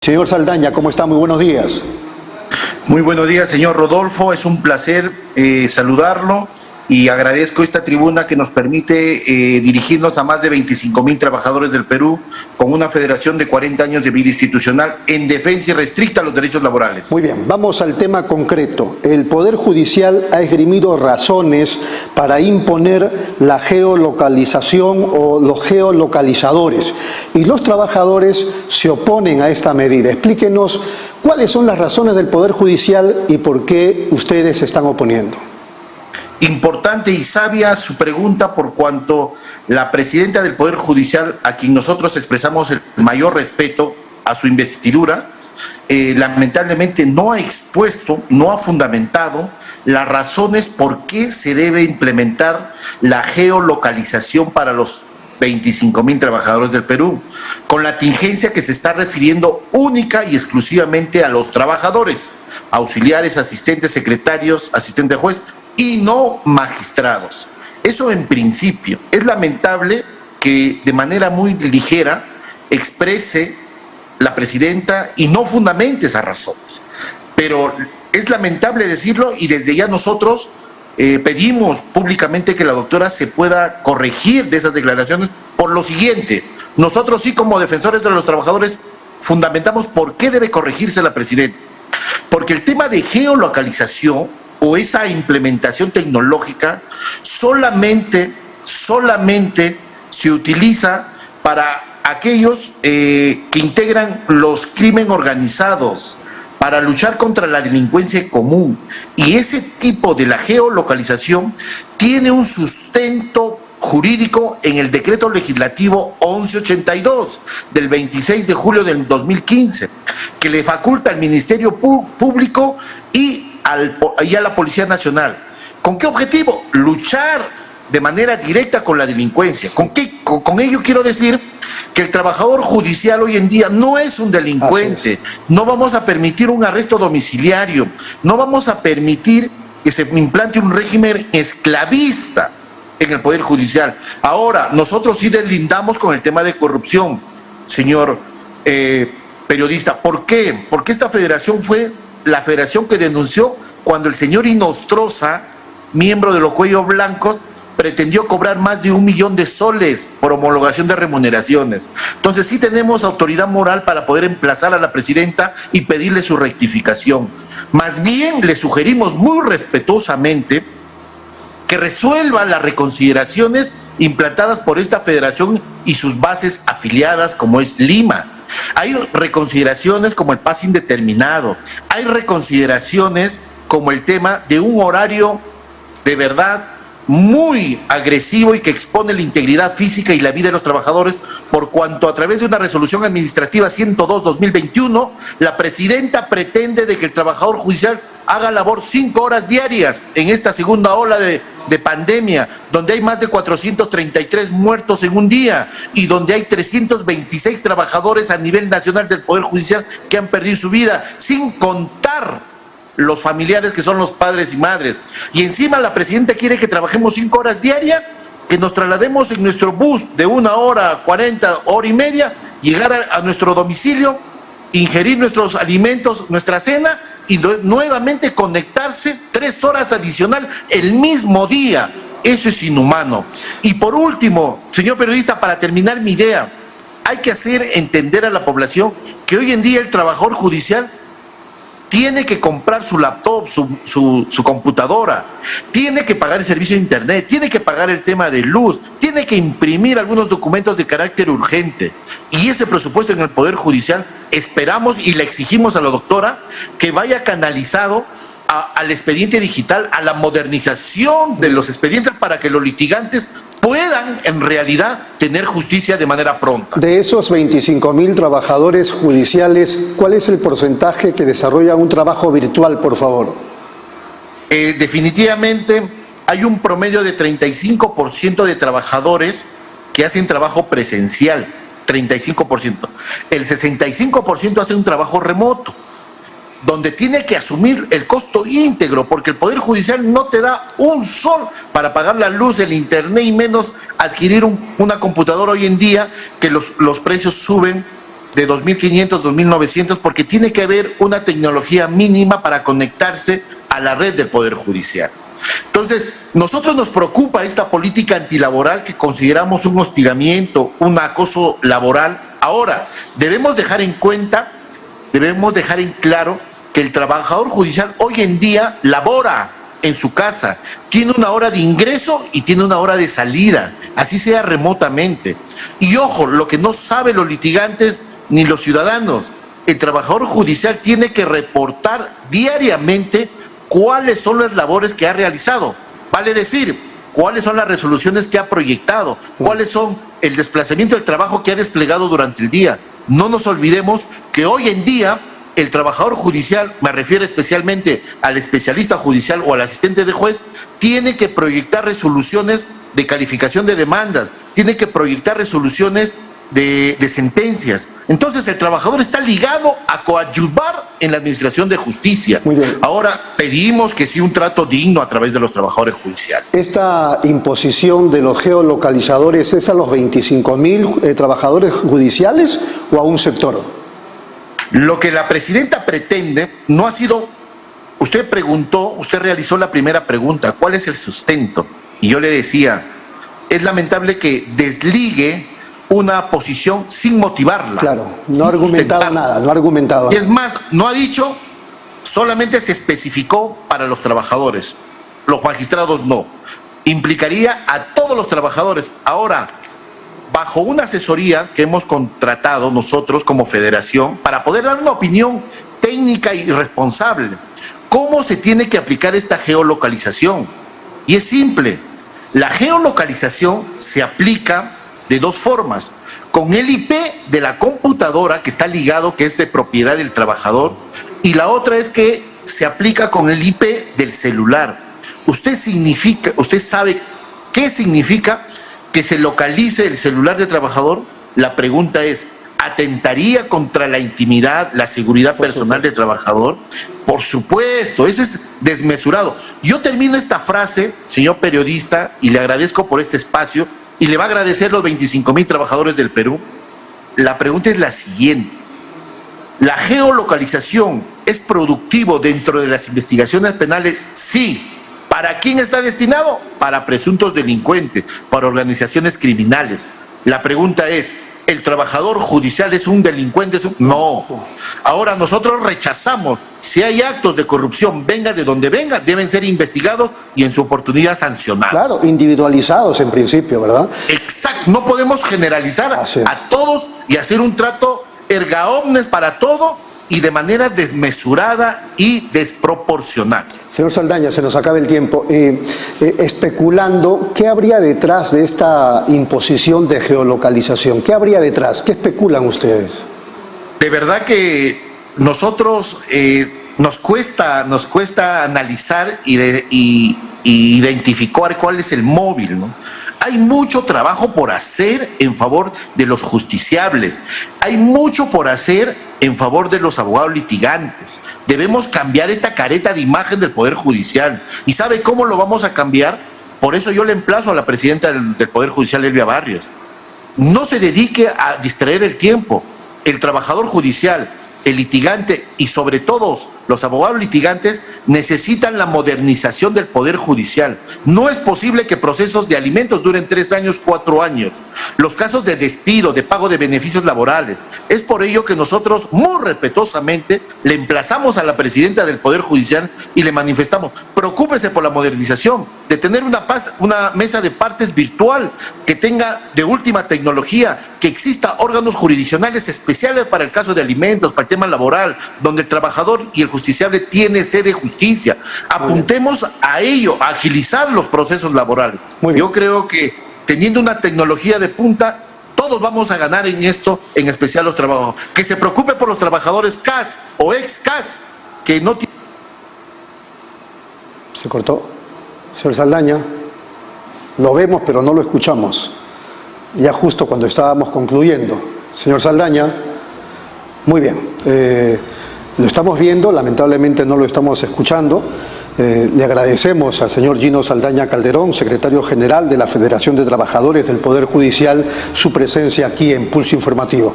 Señor Saldaña, ¿cómo está? Muy buenos días. Muy buenos días, señor Rodolfo. Es un placer saludarlo y agradezco esta tribuna que nos permite dirigirnos a más de 25,000 trabajadores del Perú con una federación de 40 años de vida institucional en defensa irrestricta a los derechos laborales. Muy bien, vamos al tema concreto. El Poder Judicial ha esgrimido razones para imponer la geolocalización o los geolocalizadores y los trabajadores se oponen a esta medida. Explíquenos cuáles son las razones del Poder Judicial y por qué ustedes se están oponiendo. Importante y sabia su pregunta, por cuanto la presidenta del Poder Judicial, a quien nosotros expresamos el mayor respeto a su investidura, lamentablemente no ha expuesto, no ha fundamentado las razones por qué se debe implementar la geolocalización para los 25,000 trabajadores del Perú, con la tingencia que se está refiriendo única y exclusivamente a los trabajadores, auxiliares, asistentes, secretarios, asistentes de juez, y no magistrados. Eso en principio. Es lamentable que de manera muy ligera exprese la presidenta y no fundamente esas razones. Pero es lamentable decirlo y desde ya nosotros pedimos públicamente que la doctora se pueda corregir de esas declaraciones por lo siguiente. Nosotros sí, como defensores de los trabajadores, fundamentamos por qué debe corregirse la presidenta. Porque el tema de geolocalización o esa implementación tecnológica solamente se utiliza para aquellos que integran los crímenes organizados, para luchar contra la delincuencia común. Y ese tipo de la geolocalización tiene un sustento jurídico en el decreto legislativo 1182 del 26 de julio del 2015, que le faculta al Ministerio Público y a la Policía Nacional. ¿Con qué objetivo? Luchar de manera directa con la delincuencia. Con ello quiero decir que el trabajador judicial hoy en día no es un delincuente. No vamos a permitir un arresto domiciliario, no vamos a permitir que se implante un régimen esclavista en el Poder Judicial. Ahora, nosotros sí deslindamos con el tema de corrupción, señor periodista. ¿Por qué? Porque esta federación fue la federación que denunció cuando el señor Inostroza, miembro de los Cuellos Blancos, pretendió cobrar más de 1 millón de soles por homologación de remuneraciones. Entonces sí tenemos autoridad moral para poder emplazar a la presidenta y pedirle su rectificación. Más bien le sugerimos muy respetuosamente que resuelva las reconsideraciones implantadas por esta federación y sus bases afiliadas, como es Lima. Hay reconsideraciones como el pase indeterminado, hay reconsideraciones como el tema de un horario de verdad muy agresivo y que expone la integridad física y la vida de los trabajadores, por cuanto a través de una resolución administrativa 102/2021, la presidenta pretende de que el trabajador judicial haga labor 5 horas diarias en esta segunda ola de pandemia, donde hay más de 433 muertos en un día y donde hay 326 trabajadores a nivel nacional del Poder Judicial que han perdido su vida, sin contar los familiares que son los padres y madres. Y encima la presidenta quiere que trabajemos 5 horas diarias, que nos traslademos en nuestro bus de 1 hora, 40, hora y media, llegar a nuestro domicilio, ingerir nuestros alimentos, nuestra cena y nuevamente conectarse 3 horas adicional el mismo día. Eso es inhumano. Y por último, señor periodista, para terminar mi idea, hay que hacer entender a la población que hoy en día el trabajador judicial tiene que comprar su laptop, su computadora, tiene que pagar el servicio de internet, tiene que pagar el tema de luz, tiene que imprimir algunos documentos de carácter urgente. Y ese presupuesto en el Poder Judicial esperamos y le exigimos a la doctora que vaya canalizado al expediente digital, a la modernización de los expedientes para que los litigantes puedan en realidad tener justicia de manera pronta. De esos 25,000 trabajadores judiciales, ¿cuál es el porcentaje que desarrolla un trabajo virtual, por favor? Definitivamente hay un promedio de 35% de trabajadores que hacen trabajo presencial, 35%. El 65% hace un trabajo remoto, donde tiene que asumir el costo íntegro, porque el Poder Judicial no te da un sol para pagar la luz, el internet y menos adquirir una computadora hoy en día, que los precios suben de 2.500, 2.900, porque tiene que haber una tecnología mínima para conectarse a la red del Poder Judicial. Entonces, nosotros nos preocupa esta política antilaboral que consideramos un hostigamiento, un acoso laboral. Ahora, debemos dejar en claro que el trabajador judicial hoy en día labora en su casa, tiene una hora de ingreso y tiene una hora de salida, así sea remotamente. Y ojo, lo que no saben los litigantes ni los ciudadanos, el trabajador judicial tiene que reportar diariamente cuáles son las labores que ha realizado, vale decir, cuáles son las resoluciones que ha proyectado, cuáles son el desplazamiento del trabajo que ha desplegado durante el día. No nos olvidemos que hoy en día el trabajador judicial, me refiero especialmente al especialista judicial o al asistente de juez, tiene que proyectar resoluciones de calificación de demandas, tiene que proyectar resoluciones de sentencias. Entonces el trabajador está ligado a coadyuvar en la administración de justicia. Muy bien. Ahora pedimos que sí un trato digno a través de los trabajadores judiciales. ¿Esta imposición de los geolocalizadores es a los 25.000 trabajadores judiciales o a un sector? Lo que la presidenta pretende no ha sido, usted realizó la primera pregunta, ¿cuál es el sustento? Y yo le decía, es lamentable que desligue una posición sin motivarla. Claro, no ha argumentado nada, no ha argumentado nada. Es más, no ha dicho, solamente se especificó para los trabajadores, los magistrados no. Implicaría a todos los trabajadores. Ahora, bajo una asesoría que hemos contratado nosotros como federación para poder dar una opinión técnica y responsable, ¿cómo se tiene que aplicar esta geolocalización? Y es simple, la geolocalización se aplica de dos formas, con el IP de la computadora que está ligado, que es de propiedad del trabajador, y la otra es que se aplica con el IP del celular. ¿Usted sabe qué significa que se localice el celular del trabajador? La pregunta es, ¿atentaría contra la intimidad, la seguridad personal del trabajador? Por supuesto, eso es desmesurado. Yo termino esta frase, señor periodista, y le agradezco por este espacio, y le va a agradecer los 25.000 trabajadores del Perú. La pregunta es la siguiente. ¿La geolocalización es productivo dentro de las investigaciones penales? Sí. ¿Para quién está destinado? Para presuntos delincuentes, para organizaciones criminales. La pregunta es, ¿el trabajador judicial es un delincuente? No. Ahora nosotros rechazamos. Si hay actos de corrupción, venga de donde venga, deben ser investigados y en su oportunidad sancionados. Claro, individualizados en principio, ¿verdad? Exacto, no podemos generalizar a todos y hacer un trato erga omnes para todo y de manera desmesurada y desproporcional. Señor Saldaña, se nos acaba el tiempo. Especulando, ¿qué habría detrás de esta imposición de geolocalización? ¿Qué habría detrás? ¿Qué especulan ustedes? De verdad que nosotros nos cuesta analizar y identificar cuál es el móvil, ¿no? Hay mucho trabajo por hacer en favor de los justiciables, hay mucho por hacer en favor de los abogados litigantes. Debemos cambiar esta careta de imagen del Poder Judicial. ¿Y sabe cómo lo vamos a cambiar? Por eso yo le emplazo a la presidenta del Poder Judicial, Elvia Barrios. No se dedique a distraer el tiempo. El trabajador judicial, el litigante y sobre todo los abogados litigantes necesitan la modernización del Poder Judicial. No es posible que procesos de alimentos duren 3 años, 4 años. Los casos de despido, de pago de beneficios laborales. Es por ello que nosotros muy respetuosamente le emplazamos a la presidenta del Poder Judicial y le manifestamos, preocúpese por la modernización, de tener una mesa de partes virtual que tenga de última tecnología, que exista órganos jurisdiccionales especiales para el caso de alimentos, para el tema laboral, donde el trabajador y el justiciable tiene sede de justicia. Apuntemos a ello, a agilizar los procesos laborales. Yo creo que teniendo una tecnología de punta, todos vamos a ganar en esto, en especial los trabajadores. Que se preocupe por los trabajadores CAS o ex-CAS, que no tienen... Se cortó. Señor Saldaña, lo vemos pero no lo escuchamos. Ya justo cuando estábamos concluyendo. Señor Saldaña, muy bien. Lo estamos viendo, lamentablemente no lo estamos escuchando. Le agradecemos al señor Gino Saldaña Calderón, secretario general de la Federación de Trabajadores del Poder Judicial, su presencia aquí en Pulso Informativo.